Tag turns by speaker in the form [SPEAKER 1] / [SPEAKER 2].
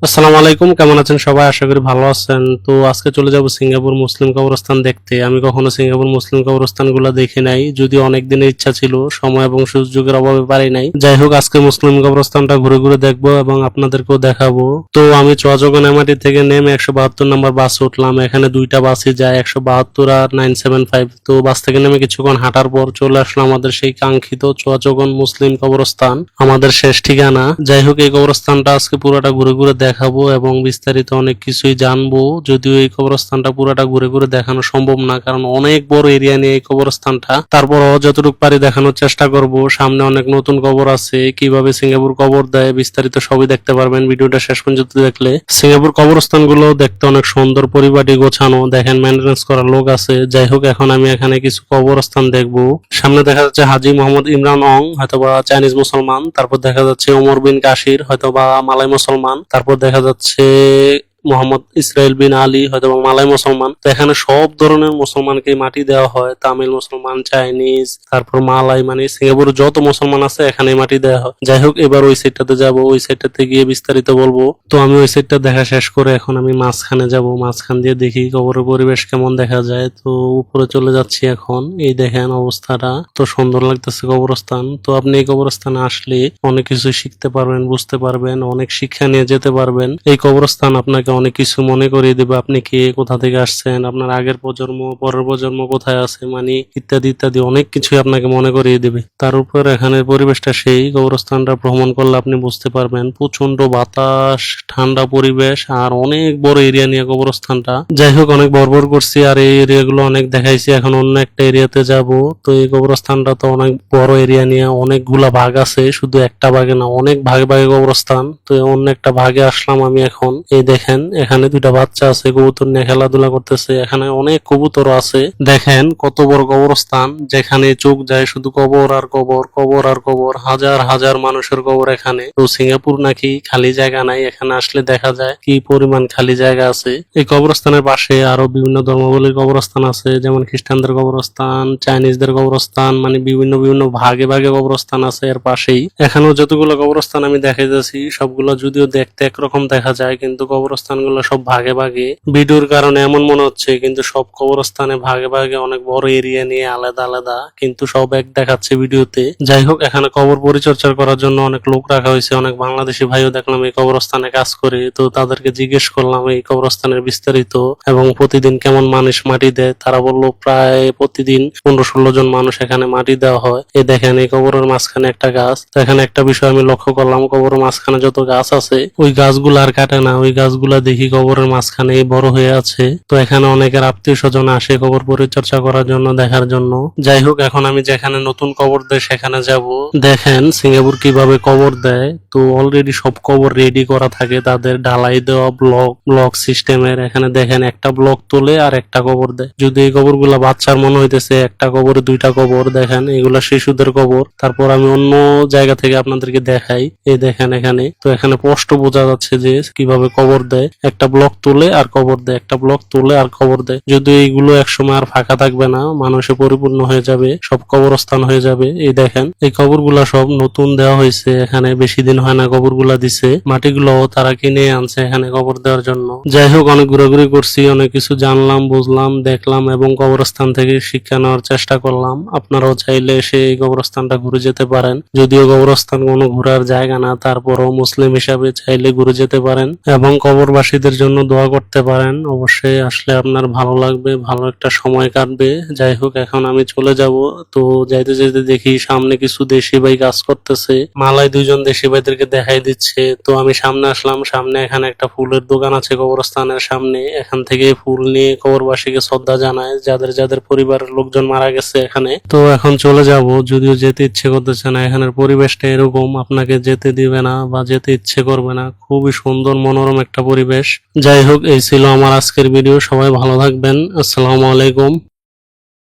[SPEAKER 1] আসসালামু আলাইকুম, কেমন আছেন সবাই? আশা করি ভালো আছেন। তো আজকে চলে যাব সিঙ্গাপুর মুসলিম কবরস্থান দেখতে। আমি কখনো সিঙ্গাপুর মুসলিম কবরস্থানগুলো দেখি নাই, যদিও অনেক দিনের ইচ্ছা ছিল, সময় এবং সুযোগের অভাবে পারি নাই। যাই হোক, আজকে মুসলিম কবরস্থানটা ঘুরে ঘুরে দেখবো এবং আপনাদেরকেও দেখাবো। তো আমি চুয়াচগন এমআরটি থেকে নেমে 172 নম্বর বাসে উঠলাম। এখানে দুইটা বাসই যায়, 172 আর 975। তো বাস থেকে নেমে কিছুক্ষণ হাঁটার পর চলে আসলাম আমাদের সেই কাঙ্ক্ষিত চুয়াচগন মুসলিম কবরস্থান, আমাদের শেষ ঠিকানা। যাই হোক, এই কবরস্থানটা আজকে পুরোটা ঘুরে ঘুরে দেখাবো এবং বিস্তারিত অনেক কিছুই জানবো। যদিও এই কবরস্থানটা পুরোটা ঘুরে ঘুরে দেখানো সম্ভব না, কারণ অনেক বড় এরিয়া নিয়ে এই কবরস্থানটা। তারপরও যতটুকু পারি দেখানোর চেষ্টা করব। সামনে অনেক নতুন কবর আছে, কিভাবে সিঙ্গাপুর কবর দেয় বিস্তারিত সবই দেখতে পারবেন ভিডিওটা শেষ পর্যন্ত দেখলে। সিঙ্গাপুর কবরস্থান গুলো দেখতে অনেক সুন্দর, পরিপাটি, গোছানো। দেখেন, মেনটেন্স করার লোক আছে। যাই হোক, এখন আমি এখানে কিছু কবরস্থান দেখবো। সামনে দেখা যাচ্ছে হাজী মোহাম্মদ ইমরান অং, হয়তোবা চাইনিজ মুসলমান। তারপর দেখা যাচ্ছে ওমর বিন কাশির, হয়তোবা মালাই মুসলমান। তারপর দেখা যাচ্ছে মোহাম্মদ ইসরাইল বিন আলী, হয়তো মালাই মুসলমান। তো এখানে সব ধরনের মুসলমানকে মাটি দেওয়া হয়, তামিল মুসলমান, চাইনিজ, তারপর মালাই, মানে সিঙ্গাপুরে যত মুসলমান আছে এখানে মাটি দেওয়া হয়। যাই হোক, এবার ওই সাইডটাতে যাব, ওই সাইডটাতে গিয়ে বিস্তারিত বলবো। তো আমি ওই সাইডটা দেখা শেষ করে এখন আমি মাঝখানে যাব, মাঝখান দিয়ে দেখি কবরের পরিবেশ কেমন দেখা যায়। তো উপরে চলে যাচ্ছি এখন। এই দেখেন অবস্থাটা, তো সুন্দর লাগতেছে কবরস্থান। তো আপনি এই কবরস্থানে আসলে অনেক কিছু শিখতে পারবেন, বুঝতে পারবেন, অনেক শিক্ষা নিয়ে যেতে পারবেন। এই কবরস্থান আপনাকে অনেক কিছু মনে করিয়ে দেবে, আপনি কে, কোথা থেকে আসছেন, আপনার আগের প্রজন্ম, পরের প্রজন্ম কোথায় আছে, মানে ইত্যাদি ইত্যাদি অনেক কিছুই আপনাকে মনে করিয়ে দেবে। তার উপর এখানের পরিবেশটা সেই, কবরস্থানটা ভ্রমণ করলে আপনি বুঝতে পারবেন। প্রচন্ড বাতাস, ঠান্ডা পরিবেশ, আর অনেক বড় এরিয়া নিয়ে কবরস্থানটা। যাই হোক, অনেক বড় করছি আর এই এরিয়াগুলো অনেক দেখাইছি, এখন অন্য একটা এরিয়াতে যাব। তো এই কবরস্থানটা তো অনেক বড় এরিয়া নিয়ে অনেকগুলা ভাগ আছে, শুধু একটা ভাগে না, অনেক ভাগে ভাগে কবরস্থান। তো অন্য একটা ভাগে আসলাম আমি এখন। এই দেখেন, এখানে দুইটা বাচ্চা আছে, কবুতর নিয়ে খেলাধুলা করতেছে। এখানে অনেক কবুতর আছে। দেখেন কত বড় কবরস্থান, যেখানে চোখ যায় শুধু কবর আর কবর, কবর আর কবর, হাজার হাজার মানুষের কবর এখানে। তো সিঙ্গাপুর নাকি খালি জায়গা নাই, এখানে আসলে দেখা যায় কি পরিমাণ খালি জায়গা আছে। এই কবরস্থানের পাশে আরো বিভিন্ন ধর্মাবলীর কবরস্থান আছে, যেমন খ্রিস্টানদের কবরস্থান, চাইনিজদের কবরস্থান, মানে বিভিন্ন বিভিন্ন ভাগে ভাগে কবরস্থান আছে এর পাশেই। এখানেও যতগুলো কবরস্থান আমি দেখাইতেছি সবগুলো যদিও দেখতে একরকম দেখা যায়, কিন্তু কবরস্থানগুলো সব ভাগে ভাগে। ভিডিওর কারণে এমন মনে হচ্ছে, কিন্তু সব কবরস্থানে ভাগে ভাগে অনেক বড় এরিয়া নিয়ে আলাদা আলাদা, কিন্তু সব এক দেখাচ্ছে ভিডিওতে। যাই হোক, এখানে কবর পরিচর্যা করার জন্য অনেক লোক রাখা হয়েছে, অনেক বাংলাদেশি ভাইও দেখলাম এই কবরস্থানে কাজ করে। তো তাদেরকে জিজ্ঞেস করলাম এই কবরস্থানের বিস্তারিত এবং প্রতিদিন কেমন মানুষ মাটি দেয়। তারা বললো প্রায় প্রতিদিন 15-16 জন মানুষ এখানে মাটি দেওয়া হয়। এই দেখেন, এই কবরের মাঝখানে একটা গাছ। তো এখানে একটা বিষয় আমি লক্ষ্য করলাম, কবরের মাঝখানে যত গাছ আছে ওই গাছগুলো আর কাটে না, ওই গাছগুলা দেখি কবরের মাঝখানে বড় হয়ে আছে। তো এখানে অনেকের আত্মীয় স্বজন আসে কবর পরিচর্যা করার জন্য, দেখার জন্য। যাই হোক, এখন আমি যেখানে নতুন কবর দেয় সেখানে যাব। দেখেন সিঙ্গাপুর কিভাবে কবর দেয়। তো অলরেডি সব কবর রেডি করা থাকে, তাদের ঢালাই দেওয়া ব্লক ব্লক সিস্টেমের। এখানে দেখেন একটা ব্লক তোলে আর একটা কবর দেয়। যদি এই কবর গুলা বাচ্চার মনে হইতেছে, একটা কবরে দুইটা কবর। দেখেন এগুলা শিশুদের কবর। তারপর আমি অন্য জায়গা থেকে আপনাদেরকে দেখাই। এই দেখেন এখানে, তো এখানে স্পষ্ট বোঝা যাচ্ছে যে কিভাবে কবর দেয়। একটা ব্লক তুলে আর কবর দেয়, একটা ব্লক তুলে আর কবর দেয়। যদিও এইগুলো একসময় আর ফাঁকা থাকবে না, মানুষে পরিপূর্ণ হয়ে যাবে, সব কবরস্থান হয়ে যাবে। এই দেখেন, এই কবরগুলা সব নতুন দেওয়া হয়েছে, এখানে বেশি দিন হয় না কবরগুলা দিছে। মাটিগুলো তারা কিনে আনছে এখানে কবর দেওয়ার জন্য। যাই হোক, অনেক ঘোরাঘুরি করছি, অনেক কিছু জানলাম, বুঝলাম, দেখলাম এবং কবরস্থান থেকে শিক্ষা নেওয়ার চেষ্টা করলাম। আপনারাও চাইলে এসে এই কবরস্থানটা ঘুরে যেতে পারেন। যদিও কবরস্থান কোনো ঘোরার জায়গা না, তারপরও মুসলিম হিসাবে চাইলে ঘুরে যেতে পারেন এবং কবরবাসীদের জন্য দোয়া করতে পারেন। অবশ্যই আসলে আপনার ভালো লাগবে, ভালো একটা সময় কাটবে। যাই হোক, এখন আমি চলে যাব। তো যাইতে যাইতে দেখি সামনে কিছু দেশি ভাই কাজ করতেছে, মালাই দুইজন দেশি ভাইদেরকে দেখাই দিচ্ছে। তো আমি সামনে আসলাম, সামনে এখানে একটা ফুলের দোকান আছে কবরস্থানের সামনে। এখান থেকে ফুল নিয়ে কবরবাসীকে শ্রদ্ধা জানায়, যাদের যাদের পরিবারের লোকজন মারা গেছে এখানে। তো এখন চলে যাব, যদিও যেতে ইচ্ছে করতেছে না। এখানের পরিবেশটা এরকম, আপনাকে যেতে দিবে না বা যেতে ইচ্ছে করবে না। খুবই সুন্দর মনোরম একটা পরিবেশ। যাই হোক, এই ছিল আমার আজকের ভিডিও। সবাই ভালো থাকবেন। আসসালামু আলাইকুম।